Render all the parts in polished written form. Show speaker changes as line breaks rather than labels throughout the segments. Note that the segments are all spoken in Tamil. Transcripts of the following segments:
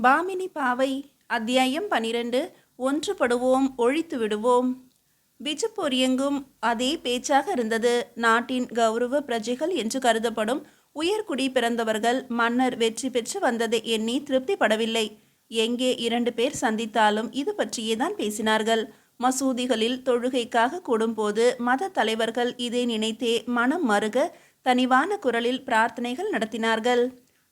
பாமினி பாவை அத்தியாயம் 12. ஒன்றுபடுவோம், ஒழித்து விடுவோம். பிஜப்பூர் எங்கும் அதே பேச்சாக இருந்தது. நாட்டின் கௌரவ பிரஜைகள் என்று கருதப்படும் உயர்குடி பிறந்தவர்கள் மன்னர் வெற்றி பெற்று வந்ததை எண்ணி திருப்திப்படவில்லை. எங்கே 2 பேர் சந்தித்தாலும் இது பற்றியேதான் பேசினார்கள். மசூதிகளில் தொழுகைக்காக கூடும்போது மத தலைவர்கள் இதை நினைத்தே மனம் மருக தனிவான குரலில் பிரார்த்தனைகள் நடத்தினார்கள்.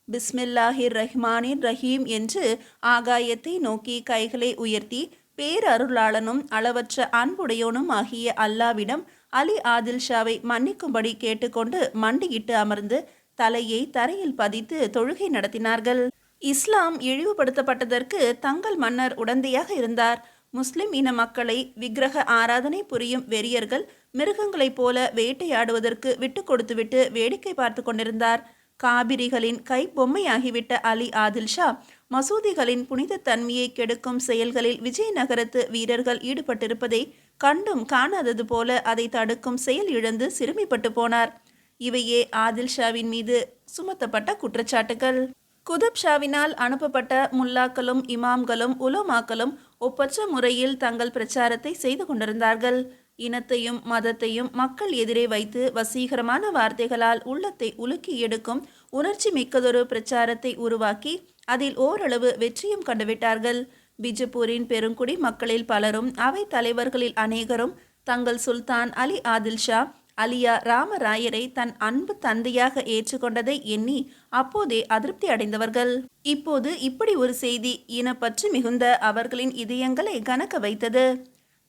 பிஸ்மில்லாஹிர் ரஹ்மானிர் ரஹீம் என்று ஆகாயத்தை நோக்கி கைகளை உயர்த்தி பேரருளாளனும் அளவற்ற அன்புடையோனும் ஆகிய அல்லாவிடம் அலி ஆதில் ஷாவை மன்னிக்கும்படி கேட்டுக்கொண்டு மண்டியிட்டு அமர்ந்து தலையை தரையில் பதித்து தொழுகை நடத்தினார்கள். இஸ்லாம் இழிவுபடுத்தப்பட்டதற்கு தங்கள் மன்னர் உடந்தையாக இருந்தார். முஸ்லிம் இன மக்களை விக்கிரக ஆராதனை புரியும் வெறியர்கள் மிருகங்களைப் போல வேட்டையாடுவதற்கு விட்டு கொடுத்துவிட்டு வேடிக்கை பார்த்து கொண்டிருந்தார். காபிரிகளின் கை பொம்மையாகிவிட்ட அலி ஆதில் ஷா மசூதிகளின் புனித தன்மையை கெடுக்கும் செயல்களில் விஜயநகரத்து வீரர்கள் ஈடுபட்டிருப்பதை கண்டும் காணாதது போல அதை தடுக்கும் செயல் இழந்து சிறுமிப்பட்டு போனார். இவையே ஆதில் ஷாவின் மீது சுமத்தப்பட்ட குற்றச்சாட்டுகள். குதுப் ஷாவினால் அனுப்பப்பட்ட முல்லாக்களும் இமாம்களும் உலமாக்களும் ஒப்பற்ற முறையில் தங்கள் பிரச்சாரத்தை செய்து கொண்டிருந்தார்கள். இனத்தையும் மதத்தையும் மக்கள் எதிரே வைத்து வசீகரமான வார்த்தைகளால் உள்ளத்தை உலுக்கி எடுக்கும் உணர்ச்சி மிக்கதொரு பிரச்சாரத்தை உருவாக்கி அதில் ஓரளவு வெற்றியும் கண்டுவிட்டார்கள். பிஜப்பூரின் பெருங்குடி மக்களில் பலரும் அவை தலைவர்களில் அநேகரும் தங்கள் சுல்தான் அலி ஆதில் ஷா அலியா ராமராயரை தன் அன்பு தந்தையாக ஏற்றுக்கொண்டதை எண்ணி அப்போதே அதிருப்தி அடைந்தவர்கள். இப்போது இப்படி ஒரு செய்தி இனப்பற்று மிகுந்த அவர்களின் இதயங்களை கனக்க வைத்தது.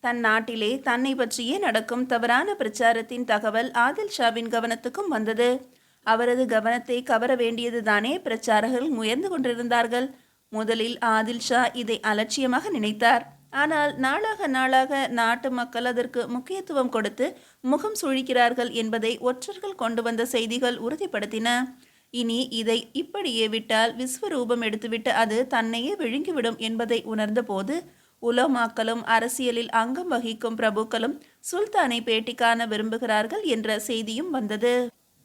தன் நாட்டிலே தன்னை பற்றியே நடக்கும் தவறான பிரச்சாரத்தின் தகவல் ஆதில் ஷாவின் கவனத்துக்கும் வந்தது. அவரது கவனத்தை கவர வேண்டியதுதானே பிரச்சாரகர்கள் முயன்று கொண்டிருந்தார்கள். முதலில் ஆதில் ஷா இதை அலட்சியமாக நினைத்தார். ஆனால் நாளாக நாளாக நாட்டு மக்கள் அதற்கு முக்கியத்துவம் கொடுத்து முகம் சுழிக்கிறார்கள் என்பதை ஒற்றர்கள் கொண்டு வந்த செய்திகள் உறுதிப்படுத்தின. இனி இதை இப்படியே விட்டால் விஸ்வரூபம் எடுத்துவிட்டு அது தன்னையே விழுங்கிவிடும் என்பதை உணர்ந்த போது உலமாக்களும் அரசியலில் அங்கம் வகிக்கும் பிரபுக்களும் சுல்தானை பேட்டி காண விரும்புகிறார்கள் என்ற செய்தியும் வந்தது.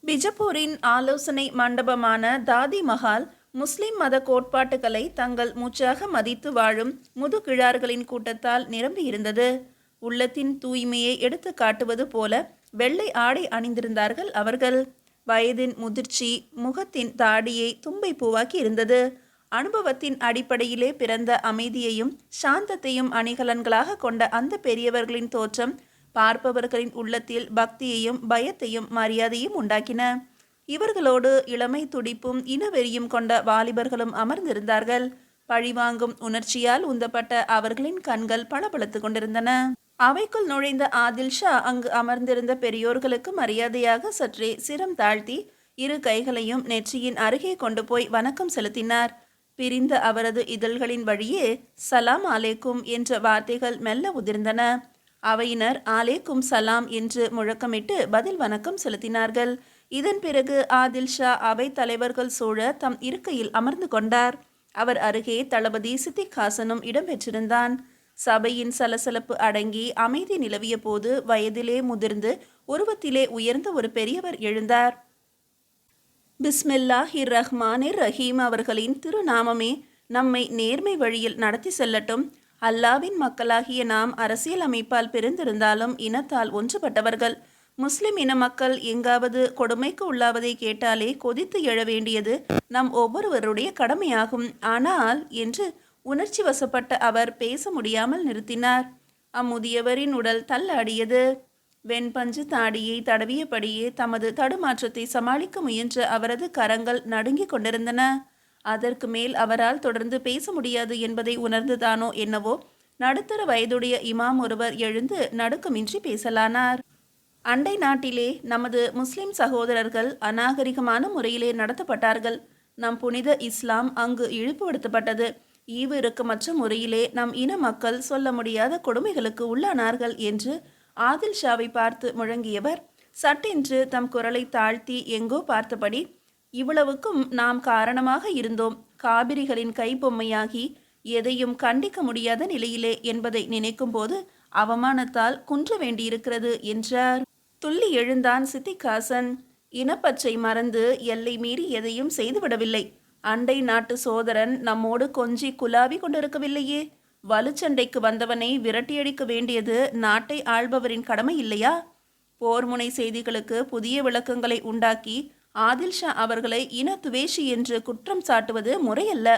பிஜப்பூரின் ஆலோசனை மண்டபமான தாதி மஹால் முஸ்லிம் மத கோட்பாட்டுகளை தங்கள் மூச்சாக மதித்து வாழும் முதுகிழார்களின் கூட்டத்தால் நிரம்பியிருந்தது. உள்ளத்தின் தூய்மையை எடுத்து காட்டுவது போல வெள்ளை ஆடை அணிந்திருந்தார்கள் அவர்கள். வயதின் முதிர்ச்சி முகத்தின் தாடியை தும்பை பூவாக்கி இருந்தது. அனுபவத்தின் அடிப்படையிலே பிறந்த அமைதியையும் சாந்தத்தையும் அணிகலன்களாக கொண்ட அந்த பெரியவர்களின் தோற்றம் பார்ப்பவர்களின் உள்ளத்தில் பக்தியையும் பயத்தையும் மரியாதையும் உண்டாக்கின. இவர்களோடு இளமை துடிப்பும் இனவெறியும் கொண்ட வாலிபர்களும் அமர்ந்திருந்தார்கள். பழிவாங்கும் உணர்ச்சியால் உந்தப்பட்ட அவர்களின் கண்கள் பளபளத்து கொண்டிருந்தன. அவைக்குள் நுழைந்த ஆதில் ஷா அங்கு அமர்ந்திருந்த பெரியோர்களுக்கு மரியாதையாக சற்றே சிரம் தாழ்த்தி 2 கைகளையும் நெற்றியின் அருகே கொண்டு போய் வணக்கம் செலுத்தினார். பிரிந்த அவரது இதழ்களின் வழியே சலாம் அலேக்கும் என்ற வார்த்தைகள் மெல்ல உதிர்ந்தன. அவையினர் ஆலேக்கும் சலாம் என்று முழக்கமிட்டு பதில் வணக்கம் செலுத்தினார்கள். இதன் பிறகு ஆதில் ஷா அவை தலைவர்கள் சூழ தம் இருக்கையில் அமர்ந்து கொண்டார். அவர் அருகே தளபதி சித்திக் ஹாசனும் இடம்பெற்றிருந்தான். சபையின் சலசலப்பு அடங்கி அமைதி நிலவிய போது வயதிலே முதிர்ந்து உருவத்திலே உயர்ந்த ஒரு பெரியவர் எழுந்தார். பிஸ்மில்லாஹிர் ரஹ்மானிர் ரஹீம் அவர்களின் திருநாமமே நம்மை நேர்மை வழியில் நடத்தி செல்லட்டும். அல்லாவின் மக்களாகிய நாம் அரசியல் அமைப்பால் பிரிந்திருந்தாலும் இனத்தால் ஒன்றுபட்டவர்கள். முஸ்லிம் இன மக்கள் எங்காவது கொடுமைக்கு உள்ளாவதை கேட்டாலே கொதித்து எழ வேண்டியது நம் ஒவ்வொருவருடைய கடமையாகும். ஆனால் என்று உணர்ச்சி வசப்பட்ட அவர் பேச முடியாமல் நிறுத்தினார். அம்முதியவரின் உடல் தள்ளாடியது. வெண்பஞ்சு தாடியை தடவியபடியே தமது தடுமாற்றத்தை சமாளிக்க முயன்ற அவரது கரங்கள் நடுங்கிக் கொண்டிருந்தன. அதற்கு மேல் அவரால் தொடர்ந்து பேச முடியாது என்பதை உணர்ந்துதானோ என்னவோ நடுத்தர வயதுடைய இமாம் ஒருவர் எழுந்து நடுக்கமின்றி பேசலானார். அண்டை நாட்டிலே நமது முஸ்லிம் சகோதரர்கள் அநாகரிகமான முறையிலே நடத்தப்பட்டார்கள். நம் புனித இஸ்லாம் அங்கு இழிவுபடுத்தப்பட்டது. ஈவு இறக்கமற்ற முறையிலே நம் இன மக்கள் சொல்ல முடியாத கொடுமைகளுக்கு உள்ளானார்கள் என்று ஆதில் ஷாவை பார்த்து முழங்கியவர் சட்டென்று தம் குரலை தாழ்த்தி எங்கோ பார்த்தபடி, இவ்வளவுக்கும் நாம் காரணமாக இருந்தோம். காபிரிகளின் கைபொம்மையாகி எதையும் கண்டிக்க முடியாத நிலையிலே என்பதை நினைக்கும் போது அவமானத்தால் குன்ற வேண்டியிருக்கிறது என்றார். துள்ளி எழுந்தான் சித்திக் ஹாசன். இனப்பற்றை மறந்து எல்லை மீறி எதையும் செய்துவிடவில்லை. அண்டை நாட்டு சோதரன் நம்மோடு கொஞ்சி குலாவி கொண்டிருக்கவில்லையே. வலுச்சண்டைக்கு வந்தவனை விரட்டியடிக்க வேண்டியது நாட்டை ஆள்பவரின் கடமை இல்லையா? போர்முனை செய்திகளுக்கு புதிய விளக்கங்களை உண்டாக்கி ஆதில் ஷா அவர்களை இன துவேஷி என்று குற்றம் சாட்டுவது முறையல்ல.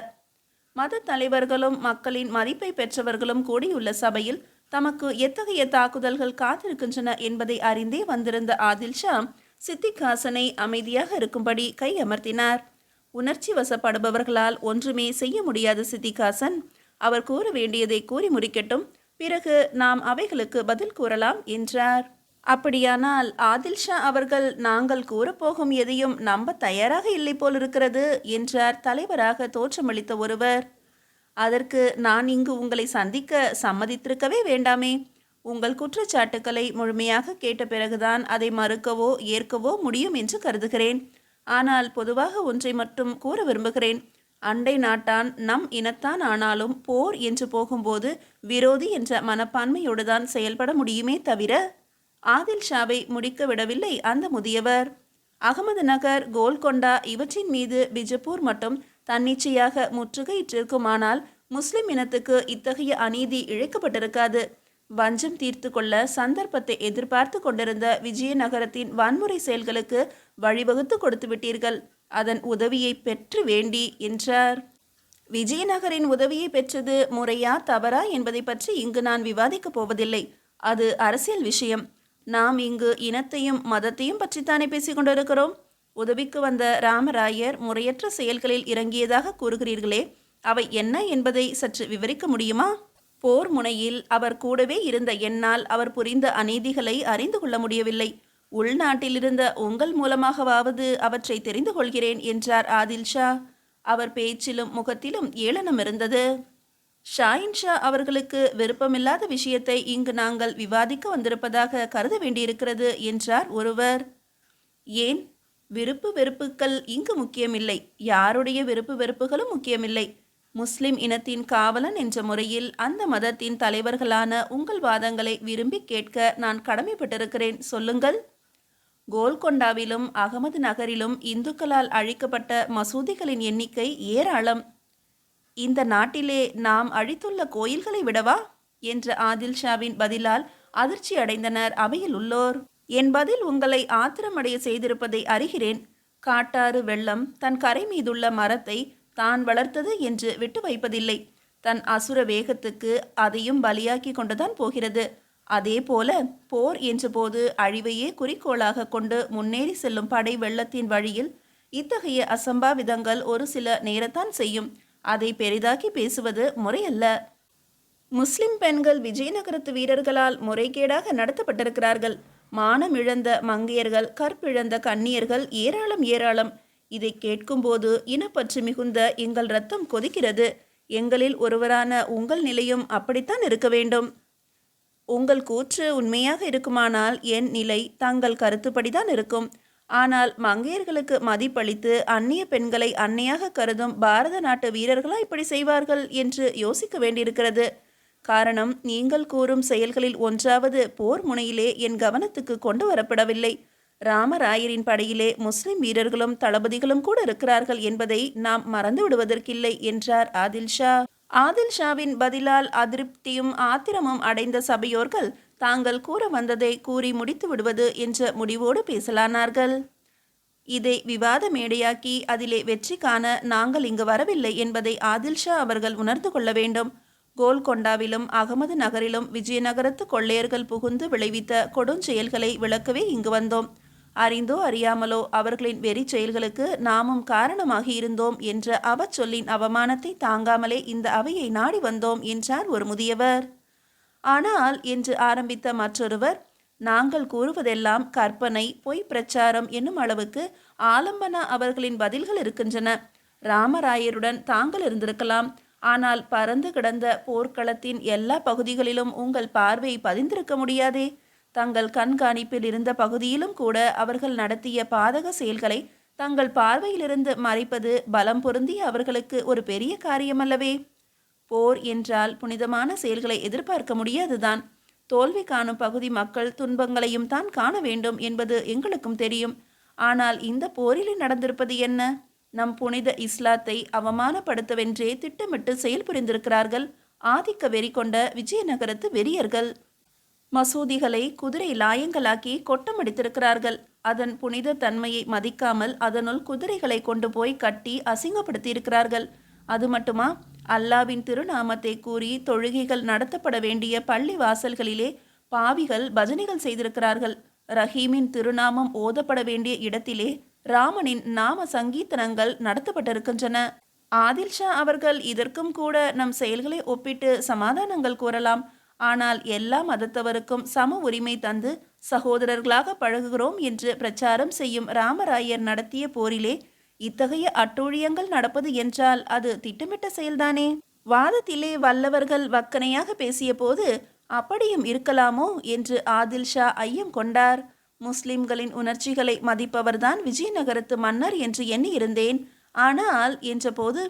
மத தலைவர்களும் மக்களின் மதிப்பை பெற்றவர்களும் கூடியுள்ள சபையில் தமக்கு எத்தகைய தாக்குதல்கள் காத்திருக்கின்றன என்பதை அறிந்தே வந்திருந்த ஆதில் ஷா சித்திக் ஹாசனை அமைதியாக இருக்கும்படி கை அமர்த்தினார். உணர்ச்சி வசப்படுபவர்களால் ஒன்றுமே செய்ய முடியாத சித்திக் ஹாசன் அவர் கூற வேண்டியதை கூறி முடிக்கட்டும், பிறகு நாம் அவைகளுக்கு பதில் கூறலாம் என்றார். அப்படியானால் ஆதில் ஷா அவர்கள் நாங்கள் கூறப்போகும் எதையும் நம்ப தயாராக இல்லை போலிருக்கிறது என்றார் தலைவராக தோற்றமளித்த ஒருவர். அதற்கு நான் இங்கு உங்களை சந்திக்க சம்மதித்திருக்கவே வேண்டாமே. உங்கள் குற்றச்சாட்டுக்களை முழுமையாக கேட்ட பிறகுதான் அதை மறுக்கவோ ஏற்கவோ முடியும் என்று கருதுகிறேன். ஆனால் பொதுவாக ஒன்றை மட்டும் கூற விரும்புகிறேன். அண்டை நாட்டான் நம் இனத்தான் ஆனாலும் போர் என்று போகும்போது விரோதி என்ற மனப்பான்மையோடுதான் செயல்பட முடியுமே தவிர. ஆதில் ஷாவை முடிக்க விடவில்லை அந்த முதியவர். அகமது நகர், கோல்கொண்டா இவற்றின் மீது பிஜப்பூர் மட்டும் தன்னிச்சையாக முற்றுகையிட்டிருக்குமானால் முஸ்லிம் இனத்துக்கு இத்தகைய அநீதி இழைக்கப்பட்டிருக்காது. வஞ்சம் தீர்த்து கொள்ள சந்தர்ப்பத்தை எதிர்பார்த்து கொண்டிருந்த விஜயநகரத்தின் வன்முறை செயல்களுக்கு வழிவகுத்து கொடுத்து விட்டீர்கள். அதன் உதவியை பெற்று வேண்டி என்றார். விஜயநகரின் உதவியை பெற்றது முறையா தவறா என்பதை பற்றி இங்கு நான் விவாதிக்கப் போவதில்லை. அது அரசியல் விஷயம். நாம் இங்கு இனத்தையும் மதத்தையும் பற்றித்தானே பேசிக் கொண்டிருக்கிறோம். உதவிக்கு வந்த ராமராயர் முறையற்ற செயல்களில் இறங்கியதாக கூறுகிறீர்களே, அவை என்ன என்பதை சற்று விவரிக்க முடியுமா? போர் முனையில் அவர் கூடவே இருந்த என்னால் அவர் புரிந்த அநீதிகளை அறிந்து கொள்ள முடியவில்லை. உள்நாட்டிலிருந்த உங்கள் மூலமாகவாவது அவற்றை தெரிந்து கொள்கிறேன் என்றார் ஆதில் ஷா. அவர் பேச்சிலும் முகத்திலும் ஏளனம் இருந்தது. ஷாயின் ஷா அவர்களுக்கு விருப்பமில்லாத விஷயத்தை இங்கு நாங்கள் விவாதிக்க வந்திருப்பதாக கருத வேண்டியிருக்கிறது என்றார் ஒருவர். ஏன்? விருப்பு வெறுப்புகள் இங்கு முக்கியமில்லை. யாருடைய விருப்பு வெறுப்புகளும் முக்கியமில்லை. முஸ்லிம் இனத்தின் காவலன் என்ற முறையில் அந்த மதத்தின் தலைவர்களான உங்கள் வாதங்களை விரும்பி கேட்க நான் கடமைப்பட்டிருக்கிறேன். சொல்லுங்கள். கோல்கொண்டாவிலும் அகமது நகரிலும் இந்துக்களால் அழிக்கப்பட்ட மசூதிகளின் எண்ணிக்கை ஏராளம். இந்த நாட்டிலே நாம் அழித்துள்ள கோயில்களை விடவா என்ற ஆதில் ஷாவின் பதிலால் அதிர்ச்சி அடைந்தனர் அவையில் உள்ளோர். என் பதில் உங்களை ஆத்திரமடைய செய்திருப்பதை அறிகிறேன். காட்டாறு வெள்ளம் தன் கரை மீதுள்ள மரத்தை தான் வளர்த்தது என்று விட்டு வைப்பதில்லை. தன் அசுர வேகத்துக்கு அதையும் பலியாக்கி கொண்டுதான் போகிறது. அதே போல போர் என்றபோது அழிவையே குறிக்கோளாக கொண்டு முன்னேறி செல்லும் படை வெள்ளத்தின் வழியில் இத்தகைய அசம்பாவிதங்கள் ஒரு சில நேரத்தான் செய்யும். அதை பெரிதாக்கி பேசுவது முறையல்ல. முஸ்லிம் பெண்கள் விஜயநகரத்து வீரர்களால் முறைகேடாக நடத்தப்பட்டிருக்கிறார்கள். மானம் இழந்த மங்கையர்கள், கற்பிழந்த கன்னியர்கள் ஏராளம் ஏராளம். இதை கேட்கும்போது இனப்பற்று மிகுந்த எங்கள் இரத்தம் கொதிக்கிறது. எங்களில் ஒருவரான உங்கள் நிலையும் அப்படித்தான் இருக்க வேண்டும். உங்கள் கூற்று உண்மையாக இருக்குமானால் என் நிலை தங்கள் கருத்துப்படிதான் இருக்கும். ஆனால் மங்கையர்களுக்கு மதிப்பளித்து அந்நிய பெண்களை அன்னையாக கருதும் பாரத நாட்டு வீரர்களா இப்படி செய்வார்கள் என்று யோசிக்க வேண்டியிருக்கிறது. காரணம், நீங்கள் கூறும் செயல்களில் ஒன்றாவது போர் முனையிலே என் கவனத்துக்கு கொண்டு வரப்படவில்லை. ராமராயரின் படையிலே முஸ்லிம் வீரர்களும் தளபதிகளும் கூட இருக்கிறார்கள் என்பதை நாம் மறந்து விடுவதற்கில்லை என்றார் ஆதில் ஷா. ஆதில் ஷாவின் பதிலால் அதிருப்தியும் ஆத்திரமும் அடைந்த சபையோர்கள் தாங்கள் கூற வந்ததை கூறி முடித்து விடுவது என்ற முடிவோடு பேசலானார்கள். இதை விவாத மேடையாக்கி அதிலே வெற்றி காண நாங்கள் இங்கு வரவில்லை என்பதை ஆதில் ஷா அவர்கள் உணர்ந்து கொள்ள வேண்டும். கோல்கொண்டாவிலும் அகமது நகரிலும் விஜயநகரத்து கொள்ளையர்கள் புகுந்து விளைவித்த கொடுஞ்செயல்களை விளக்கவே இங்கு வந்தோம். அறிந்தோ அறியாமலோ அவர்களின் வெறி செயல்களுக்கு நாமும் காரணமாகி இருந்தோம் என்ற அவச்சொல்லின் அவமானத்தை தாங்காமலே இந்த அவையை நாடி வந்தோம் என்றார் ஒரு முதியவர். ஆனால் என்று ஆரம்பித்த மற்றொருவர், நாங்கள் கூறுவதெல்லாம் கற்பனை, பொய் பிரச்சாரம் என்னும் அளவுக்கு ஆலம்பனா அவர்களின் பதில்கள் இருக்கின்றன. ராமராயருடன் தாங்கள் இருந்திருக்கலாம். ஆனால் பறந்து கிடந்த போர்க்களத்தின் எல்லா பகுதிகளிலும் உங்கள் பார்வை பதிந்திருக்க முடியாதே. தங்கள் கண்காணிப்பில் இருந்த பகுதியிலும் கூட அவர்கள் நடத்திய பாதக செயல்களை தங்கள் பார்வையிலிருந்து மறைப்பது பலம் பொருந்திய அவர்களுக்கு ஒரு பெரிய காரியமல்லவே. போர் என்றால் புனிதமான செயல்களை எதிர்பார்க்க முடியாதுதான். தோல்வி காணும் பகுதி மக்கள் துன்பங்களையும் தான் காண வேண்டும் என்பது எங்களுக்கும் தெரியும். ஆனால் இந்த போரில் நடந்திருப்பது என்ன? நம் புனித இஸ்லாத்தை அவமானப்படுத்தவென்றே திட்டமிட்டு செயல்புரிந்திருக்கிறார்கள் ஆதிக்க வெறி கொண்ட விஜயநகரத்து வெறியர்கள். மசூதிகளை குதிரை லாயங்களாக்கி கொட்டமடித்திருக்கிறார்கள். அதன் புனித தன்மையை மதிக்காமல் அதனுள் குதிரைகளை கொண்டு போய் கட்டி அசிங்கப்படுத்தியிருக்கிறார்கள். அது மட்டுமா, அல்லாவின் திருநாமத்தை கூறி தொழுகைகள் நடத்தப்பட வேண்டிய பள்ளி வாசல்களிலே பாவிகள் பஜனைகள் செய்திருக்கிறார்கள். ரஹீமின் திருநாமம் ஓதப்பட வேண்டிய இடத்திலே ராமனின் நாம சங்கீர்த்தனங்கள் நடத்தப்பட்டிருக்கின்றன. ஆதில்ஷா அவர்கள் இதற்கும் கூட நம் செயல்களை ஒப்பிட்டு சமாதானங்கள் கூறலாம். ஆனால் எல்லா மதத்தவருக்கும் சம உரிமை தந்து சகோதரர்களாக பழகுகிறோம் என்று பிரச்சாரம் செய்யும் ராமராயர் நடத்திய போரிலே இத்தகைய அட்டூழியங்கள் நடப்பது என்றால் அது திட்டமிட்ட செயல்தானே. வாதத்திலே வல்லவர்கள் வக்கனையாக பேசிய போது அப்படியும் இருக்கலாமோ என்று ஆதில் ஷா ஐயம் கொண்டார். முஸ்லிம்களின் உணர்ச்சிகளை மதிப்பவர்தான் விஜயநகரத்து மன்னர் என்று எண்ணி இருந்தேன். ஆனால் என்றபோது,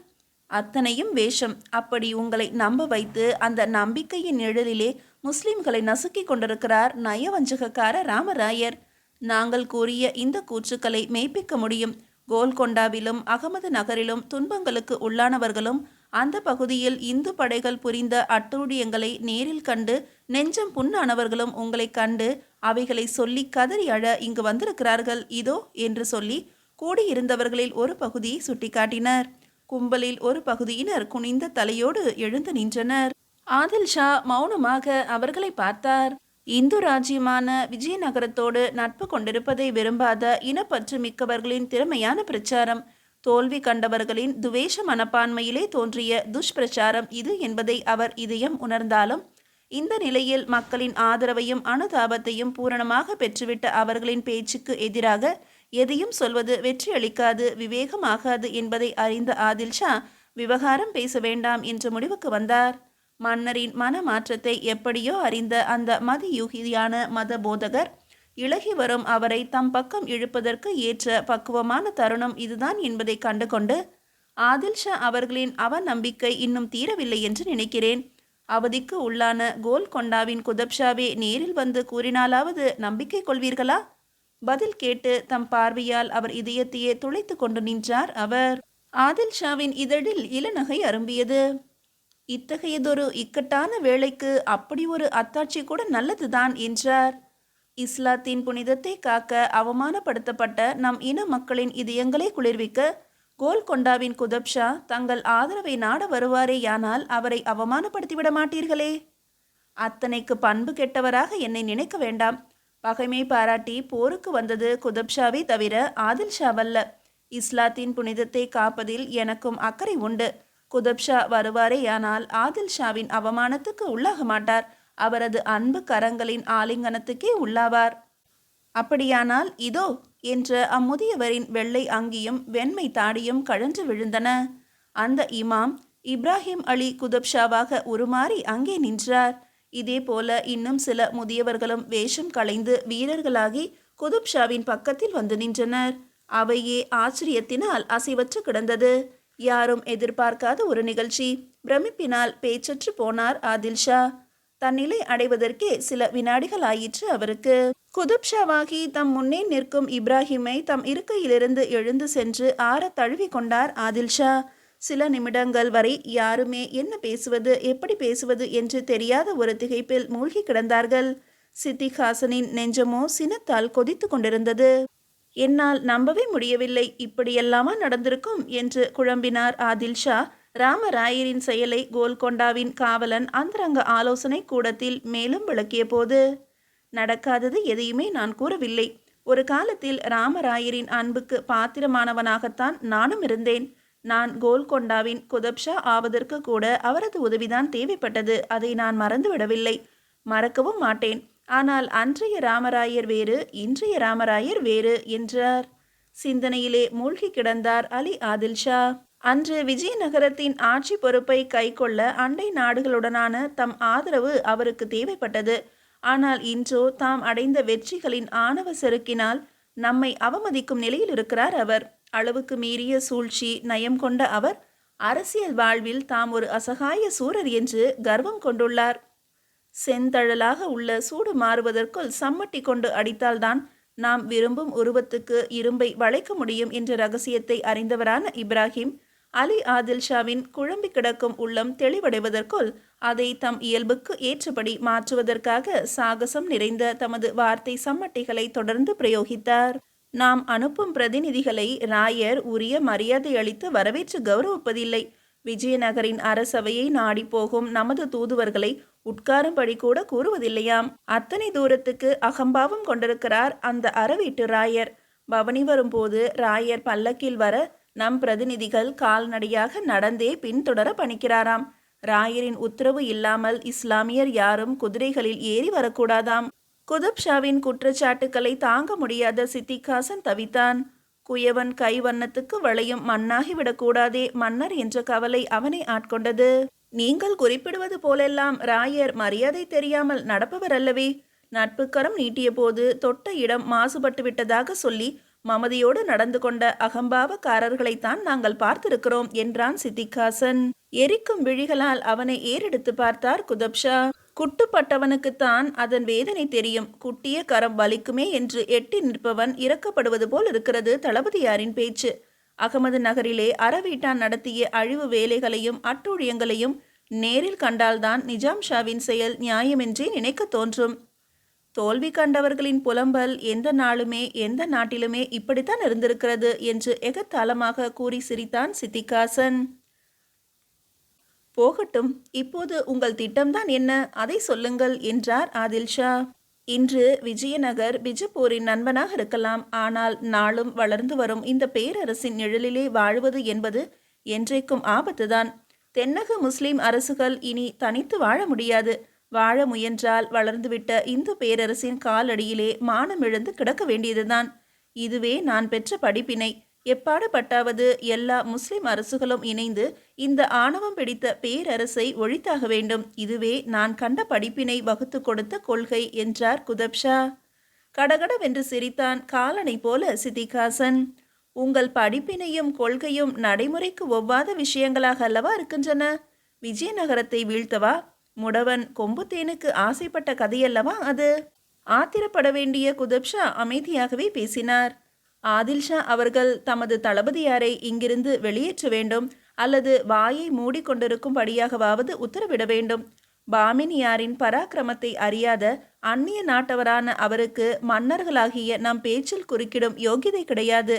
அத்தனையும் வேஷம். அப்படி உங்களை நம்ப வைத்து அந்த நம்பிக்கையின் நிழலிலே முஸ்லிம்களை நசுக்கி கொண்டிருக்கிறார் நயவஞ்சகக்கார ராமராயர். நாங்கள் கூறிய இந்த கூற்றுக்களை மெய்ப்பிக்க முடியும். கோல்கொண்டாவிலும் அகமது நகரிலும் துன்பங்களுக்கு உள்ளானவர்களும் அந்த பகுதியில் இந்து படைகள் புரிந்த அட்டூழியங்களை நேரில் கண்டு நெஞ்சம் புண்ணானவர்களும் உங்களை கண்டு அவைகளை சொல்லி கதறி அழ இங்கு வந்திருக்கிறார்கள் இதோ என்று சொல்லி கூடியிருந்தவர்களில் ஒரு பகுதியை சுட்டிக்காட்டினர். கும்பலில் ஒரு பகுதியினர் குனிந்த தலையோடு எழுந்து நின்றனர். ஆதில் ஷா மௌனமாக அவர்களை பார்த்தார். இந்து ராஜ்யமான விஜயநகரத்தோடு நட்பு கொண்டிருப்பதை விரும்பாத இனப்பற்று மிக்கவர்களின் திறமையான பிரச்சாரம், தோல்வி கண்டவர்களின் துவேஷ மனப்பான்மையிலே தோன்றிய துஷ்பிரச்சாரம் இது என்பதை அவர் இதயம் உணர்ந்தாலும், இந்த நிலையில் மக்களின் ஆதரவையும் அனுதாபத்தையும் பூரணமாக பெற்றுவிட்ட அவர்களின் பேச்சுக்கு எதிராக எதையும் சொல்வது வெற்றியளிக்காது, விவேகமாகாது என்பதை அறிந்த ஆதில் ஷா விவகாரம் பேச வேண்டாம் என்ற முடிவுக்கு வந்தார். மன்னரின் மனமாற்றத்தை எப்படியோ அறிந்த அந்த மதியூகியான மத போதகர் இளகி வரும் அவரை தம் பக்கம் இழுப்பதற்கு ஏற்ற பக்குவமான தருணம் இதுதான் என்பதை கண்டுகொண்டு, ஆதில் ஷா அவர்களின் அவநம்பிக்கை இன்னும் தீரவில்லை என்று நினைக்கிறேன். அவதிக்கு உள்ளான கோல்கொண்டாவின் குதப்ஷாவே நேரில் வந்து கூறினாலாவது நம்பிக்கை கொள்வீர்களா? பதில் கேட்டு தம் பார்வையால் அவர் இதயத்தையே துளைத்து கொண்டு நின்றார் அவர். ஆதில் ஷாவின் இதழில் இளநகை அரும்பியது. இத்தகையதொரு இக்கட்டான வேளைக்கு அப்படி ஒரு அத்தாட்சி கூட நல்லதுதான் என்றார். இஸ்லாத்தின் புனிதத்தை காக்க அவமானப்படுத்தப்பட்ட நம் இன மக்களின் இதயங்களை குளிர்விக்க கோல்கொண்டாவின் குதப்ஷா தங்கள் ஆதரவை நாட வருவாரேயானால் அவரை அவமானப்படுத்திவிட மாட்டீர்களே. அத்தனைக்கு பண்பு கெட்டவராக என்னை நினைக்க வேண்டாம். பகைமை பாராட்டி போருக்கு வந்தது குதப்ஷாவை தவிர ஆதில் ஷாவல்ல. இஸ்லாத்தின் புனிதத்தை காப்பதில் எனக்கும் அக்கறை உண்டு. குதப்ஷா வருவாரேயானால் ஆதில் ஷாவின் அவமானத்துக்கு உள்ளாக மாட்டார். அவரது அன்பு கரங்களின் ஆலிங்கனத்துக்கே உள்ளாவார். அப்படியானால் இதோ என்ற அம்முதியவரின் வெள்ளை அங்கியும் வெண்மை தாடியும் கழன்று விழுந்தன. அந்த இமாம் இப்ராஹிம் அலி குதப்ஷாவாக உருமாறி அங்கே நின்றார். இதே போல இன்னும் சில முதியவர்களும் வேஷம் களைந்து வீரர்களாகி குதுப்ஷாவின் பக்கத்தில் வந்து நின்றனர். அவையே ஆச்சரியத்தினால் அசைவற்று கிடந்தது. யாரும் எதிர்பார்க்காத ஒரு நிகழ்ச்சி. பிரமிப்பினால் பேச்சற்று போனார் ஆதில் ஷா. தன்னிலை அடைவதற்கே சில வினாடிகள் ஆயிற்று அவருக்கு. குதுப்ஷாவாகி தம் முன்னே நிற்கும் இப்ராஹிமை தம் இருக்கையிலிருந்து எழுந்து சென்று ஆற தழுவி கொண்டார் ஆதில் ஷா. சில நிமிடங்கள் வரை யாருமே என்ன பேசுவது எப்படி பேசுவது என்று தெரியாத ஒரு திகைப்பில் மூழ்கி கிடந்தார்கள். சித்திக் ஹாசனின் நெஞ்சமோ சினத்தால் கொதித்து கொண்டிருந்தது. என்னால் நம்பவே முடியவில்லை, இப்படியெல்லாமா நடந்திருக்கும் என்று குழம்பினார் ஆதில் ஷா. ராமராயரின் செயலை கோல்கொண்டாவின் காவலன் அந்தரங்க ஆலோசனை கூடத்தில் மேலும் விளக்கிய போது, நடக்காதது எதையுமே நான் கூறவில்லை. ஒரு காலத்தில் ராமராயரின் அன்புக்கு பாத்திரமானவனாகத்தான் நானும் இருந்தேன். நான் கோல்கொண்டாவின் குதப்ஷா ஆவதற்கு கூட அவரது உதவிதான் தேவைப்பட்டது. அதை நான் மறந்துவிடவில்லை, மறக்கவும் மாட்டேன். ஆனால் அன்றைய ராமராயர் வேறு, இன்றைய ராமராயர் வேறு என்றார். சிந்தனையிலே மூழ்கி கிடந்தார் அலி ஆதில் ஷா. அன்று விஜயநகரத்தின் ஆட்சி பொறுப்பை கைக்கொள்ள அண்டை நாடுகளுடனான தம் ஆதரவு அவருக்கு தேவைப்பட்டது. ஆனால் இன்றோ தாம் அடைந்த வெற்றிகளின் ஆணவ செருக்கினால் நம்மை அவமதிக்கும் நிலையில் இருக்கிறார் அவர். அளவுக்கு மீறிய சூழ்ச்சி நயம் கொண்ட அவர் அரசியல் வாழ்வில் தாம் ஒரு அசகாய சூரர் என்று கர்வம் கொண்டுள்ளார். செந்தழலாக உள்ள சூடு மாறுவதற்குள் சம்மட்டி கொண்டு அடித்தால்தான் நாம் விரும்பும் உருவத்துக்கு இரும்பை வளைக்க முடியும் என்ற ரகசியத்தை அறிந்தவரான இப்ராஹிம் அலி ஆதில் ஷாவின் குழம்பி கிடக்கும் உள்ளம் தெளிவடைவதற்குள் அதை தம் இயல்புக்கு ஏற்றபடி மாற்றுவதற்காக சாகசம் நிறைந்த தமது வார்த்தை சம்மட்டிகளை தொடர்ந்து பிரயோகித்தார். நாம் அனுப்பும் பிரதிநிதிகளை ராயர் உரிய மரியாதை அளித்து வரவேற்று கௌரவிப்பதில்லை. விஜயநகரின் அரசவையை நாடி போகும் நமது தூதுவர்களை உட்காரும்படி கூட கூறுவதில்லையாம். அத்தனை தூரத்துக்கு அகம்பாவம் கொண்டிருக்கிறார் அந்த அறவீட்டு ராயர். பவனி வரும்போது ராயர் பல்லக்கில் வர நம் பிரதிநிதிகள் கால்நடையாக நடந்தே பின்தொடர பணிக்கிறாராம். ராயரின் உத்தரவு இல்லாமல் இஸ்லாமியர் யாரும் குதிரைகளில் ஏறி வரக்கூடாதாம். குதுப் ஷாவின் குற்றச்சாட்டுக்களை தாங்க முடியாத சித்திகாசன் தவித்தான். குயவன் கை வண்ணத்துக்கு வளையும் மண்ணாகிவிடக்கூடாதே மன்னர் என்ற கவலை அவனை ஆட்கொண்டது. நீங்கள் குறிப்பிடுவது போலெல்லாம் ராயர் மரியாதை தெரியாமல் நடப்பவர் அல்லவே. நட்புக்கரம் நீட்டிய போது தொட்ட இடம் மாசுபட்டு விட்டதாக சொல்லி மமதியோடு நடந்து கொண்ட அகம்பாவக்காரர்களைத்தான் நாங்கள் பார்த்திருக்கிறோம் என்றான் சித்திகாசன். எரிக்கும் விழிகளால் அவனை ஏறெடுத்து பார்த்தார் குதப்ஷா. குட்டுப்பட்டவனுக்குத்தான் அதன் வேதனை தெரியும். குட்டிய கரம் வலிக்குமே என்று எட்டி நிற்பவன் இறக்கப்படுவது போல் இருக்கிறது தளபதியாரின் பேச்சு. அகமது நகரிலே அறவீட்டான் நடத்திய அழிவு வேலைகளையும் அட்டூழியங்களையும் நேரில் கண்டால்தான் நிஜாம் ஷாவின் செயல் நியாயமென்றே நினைக்க தோன்றும். தோல்வி கண்டவர்களின் புலம்பல் எந்த நாளுமே எந்த நாட்டிலுமே இப்படித்தான் இருந்திருக்கிறது என்று எகத்தாளமாக கூறி சிரித்தான் சித்திகாசன். போகட்டும், இப்போது உங்கள் திட்டம்தான் என்ன, அதை சொல்லுங்கள் என்றார் ஆதில் ஷா. இன்று விஜயநகர் பிஜப்பூரின் நண்பனாக இருக்கலாம். ஆனால் நாளும் வளர்ந்து வரும் இந்த பேரரசின் நிழலிலே வாழ்வது என்பது என்றைக்கும் ஆபத்துதான். தென்னக முஸ்லிம் அரசுகள் இனி தனித்து வாழ முடியாது. வாழ முயன்றால் வளர்ந்துவிட்ட இந்த பேரரசின் காலடியிலே மானமிழந்து கிடக்க வேண்டியதுதான். இதுவே நான் பெற்ற படிப்பினை. எப்பாடுபட்டாவது எல்லா முஸ்லிம் அரசுகளும் இணைந்து இந்த ஆணவம் பிடித்த பேரரசை ஒழித்தாக வேண்டும். இதுவே நான் கண்ட படிப்பினை வகுத்து கொடுத்த கொள்கை என்றார் குதப்ஷா. கடகடவென்று சிரித்தான் காலனை போல சித்திகாசன். உங்கள் படிப்பினையும் கொள்கையும் நடைமுறைக்கு ஒவ்வாத விஷயங்களாக அல்லவா இருக்கின்றன. விஜயநகரத்தை வீழ்த்தவா? முடவன் கொம்புத்தேனுக்கு ஆசைப்பட்ட கதையல்லவா அது. ஆத்திரப்பட வேண்டிய குதப்ஷா அமைதியாகவே பேசினார். ஆதில் ஷா அவர்கள் தமது தளபதியாரை இங்கிருந்து வெளியேற்ற வேண்டும், அல்லது வாயை மூடிக்கொண்டிருக்கும்படியாகவாவது உத்தரவிட வேண்டும். பாமினியாரின் பராக்கிரமத்தை அறியாத அந்நிய நாட்டவரான அவருக்கு மன்னர்களாகிய நம் பேச்சில் குறுக்கிடும் யோகிதை கிடையாது.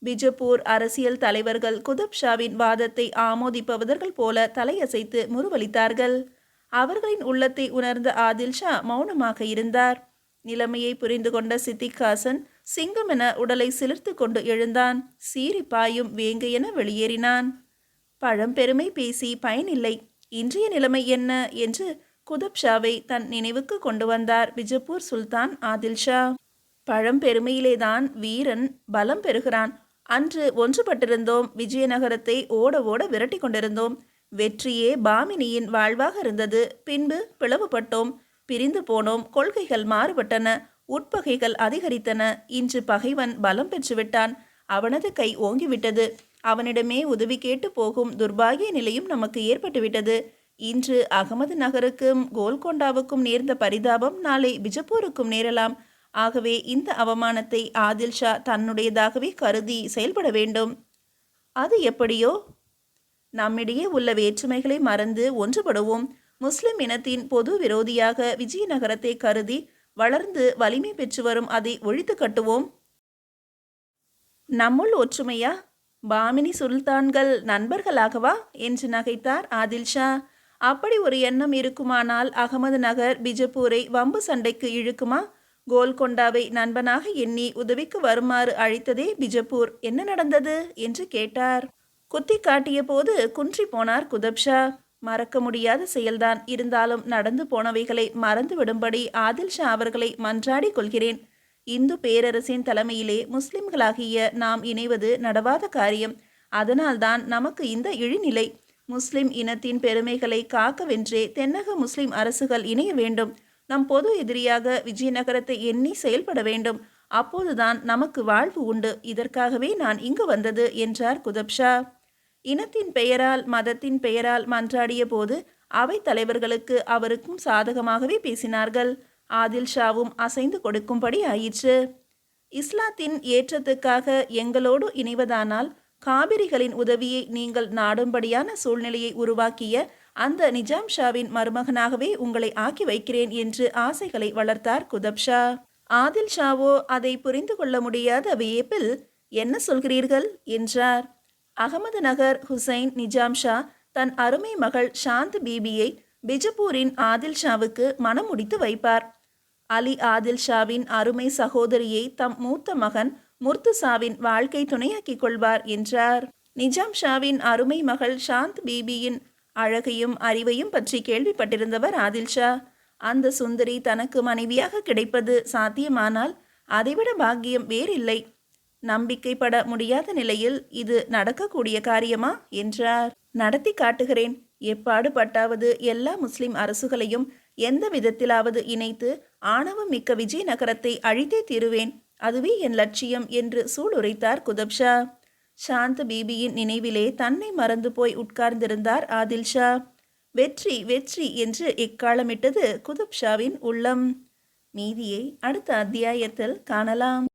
பிஜப்பூர் அரசியல் தலைவர்கள் குதுப் ஷாவின் வாதத்தை ஆமோதிப்பவர்கள் போல தலையசைத்து முறுவலித்தார்கள். அவர்களின் உள்ளத்தை உணர்ந்த ஆதில் ஷா மௌனமாக இருந்தார். நிலைமையை புரிந்து கொண்ட சித்திகாசன் சிங்கமென உடலை சிலிர்த்து கொண்டு எழுந்தான். சீறி பாயும் வேங்கையென வெளியேறினான். பழம்பெருமை பேசி பயனில்லை. இன்றைய நிலைமை என்ன என்று குதுப் ஷாவை தன் நினைவுக்கு கொண்டு வந்தார் பிஜப்பூர் சுல்தான் ஆதில் ஷா. பழம்பெருமையிலேதான் வீரன் பலம் பெறுகிறான். அன்று ஒன்றுபட்டிருந்தோம். விஜயநகரத்தை ஓட ஓட விரட்டி கொண்டிருந்தோம். வெற்றியே பாமினியின் வாழ்வாக இருந்தது. பின்பு பிளவுபட்டோம், பிரிந்து போனோம். கொள்கைகள் மாறுபட்டன, உட்பகைகள் அதிகரித்தன. இன்று பகைவன் பலம் பெற்றுவிட்டான். அவனது கை ஓங்கிவிட்டது. அவனிடமே உதவி கேட்டு போகும் துர்பாகிய நிலையும் நமக்கு ஏற்பட்டுவிட்டது. இன்று அகமது நகருக்கும் கோல்கொண்டாவுக்கும் நேர்ந்த பரிதாபம் நாளை பிஜப்பூருக்கும் நேரலாம். ஆகவே இந்த அவமானத்தை ஆதில் ஷா தன்னுடையதாகவே கருதி செயல்பட வேண்டும். அது எப்படியோ? நம்மிடையே உள்ள வேற்றுமைகளை மறந்து ஒன்றுபடுவோம். முஸ்லிம் இனத்தின் பொது விரோதியாக விஜயநகரத்தை கருதி வளர்ந்து வலிமை பெற்று வரும் அதை ஒழித்து கட்டுவோம். நம்முள் ஒற்றுமையா? பாமினி சுல்தான்கள் நண்பர்களாகவா என்று நகைத்தார் ஆதில் ஷா. அப்படி ஒரு எண்ணம் இருக்குமானால் அகமது நகர் பிஜப்பூரை வம்பு சண்டைக்கு இழுக்குமா? கோல்கொண்டாவை நண்பனாக எண்ணி உதவிக்கு வருமாறு அழைத்ததே பிஜப்பூர். என்ன நடந்தது என்று கேட்டார். குத்தி காட்டிய போது குன்றி போனார் குதப்ஷா. மறக்க முடியாத செயல்தான். இருந்தாலும் நடந்து போனவைகளை மறந்து விடும்படி ஆதில் ஷா அவர்களை மன்றாடி கொள்கிறேன். இந்து பேரரசின் தலைமையிலே முஸ்லிம்களாகிய நாம் இணைவது நடவாத காரியம். அதனால்தான் நமக்கு இந்த இழிநிலை. முஸ்லிம் இனத்தின் பெருமைகளை காக்கவென்றே தென்னக முஸ்லிம் அரசுகள் இணைய வேண்டும். நம் பொது எதிரியாக விஜயநகரத்தை எண்ணி செயல்பட வேண்டும். அப்போதுதான் நமக்கு வாழ்வு உண்டு. இதற்காகவே நான் இங்கு வந்தது என்றார் குதப்ஷா. இனத்தின் பெயரால் மதத்தின் பெயரால் மன்றாடிய போது அவை தலைவர்களுக்கு அவருக்கும் சாதகமாகவே பேசினார்கள். ஆதில் ஷாவும் அசைந்து கொடுக்கும்படி ஆயிற்று. இஸ்லாத்தின் ஏற்றத்துக்காக எங்களோடு இணைவதானால் காபிரிகளின் உதவியை நீங்கள் நாடும்படியான சூழ்நிலையை உருவாக்கிய அந்த நிஜாம் ஷாவின் மருமகனாகவே உங்களை ஆக்கி வைக்கிறேன் என்று ஆசைகளை வளர்த்தார் குதப் ஷா. ஆதில் ஷாவோ அதை புரிந்து கொள்ள முடியாத வியப்பில், என்ன சொல்கிறீர்கள் என்றார். அகமது நகர் ஹுசைன் நிஜாம் ஷா தன் அருமை மகள் சாந்த் பீபியை பிஜப்பூரின் ஆதில் ஷாவுக்கு மனம் முடித்து வைப்பார். அலி ஆதில் ஷாவின் அருமை சகோதரியை தம் மூத்த மகன் முர்துசாவின் வாழ்க்கை துணையாக்கிக் கொள்வார் என்றார். நிஜாம் ஷாவின் அருமை மகள் சாந்த் பீபியின் அழகையும் அறிவையும் பற்றி கேள்விப்பட்டிருந்தவர் ஆதில் ஷா. அந்த சுந்தரி தனக்கு மனைவியாக கிடைப்பது சாத்தியமானால் அதைவிட பாக்கியம் வேறில்லை. நம்பிக்கைப்பட முடியாத நிலையில் இது நடக்கக்கூடிய காரியமா என்றார். நடத்தி காட்டுகிறேன். எப்பாடு பட்டாவது எல்லா முஸ்லிம் அரசுகளையும் எந்த விதத்திலாவது இணைத்து ஆணவம் மிக்க விஜயநகரத்தை அழித்தே தீருவேன். அதுவே என் லட்சியம் என்று சூளுரைத்தார் குதப் ஷா. சாந்த் பீபியின் நினைவிலே தன்னை மறந்து போய் உட்கார்ந்திருந்தார் ஆதில் ஷா. வெற்றி வெற்றி என்று எக்காலமிட்டது குதப் ஷாவின் உள்ளம். மீதியை அடுத்த அத்தியாயத்தில் காணலாம்.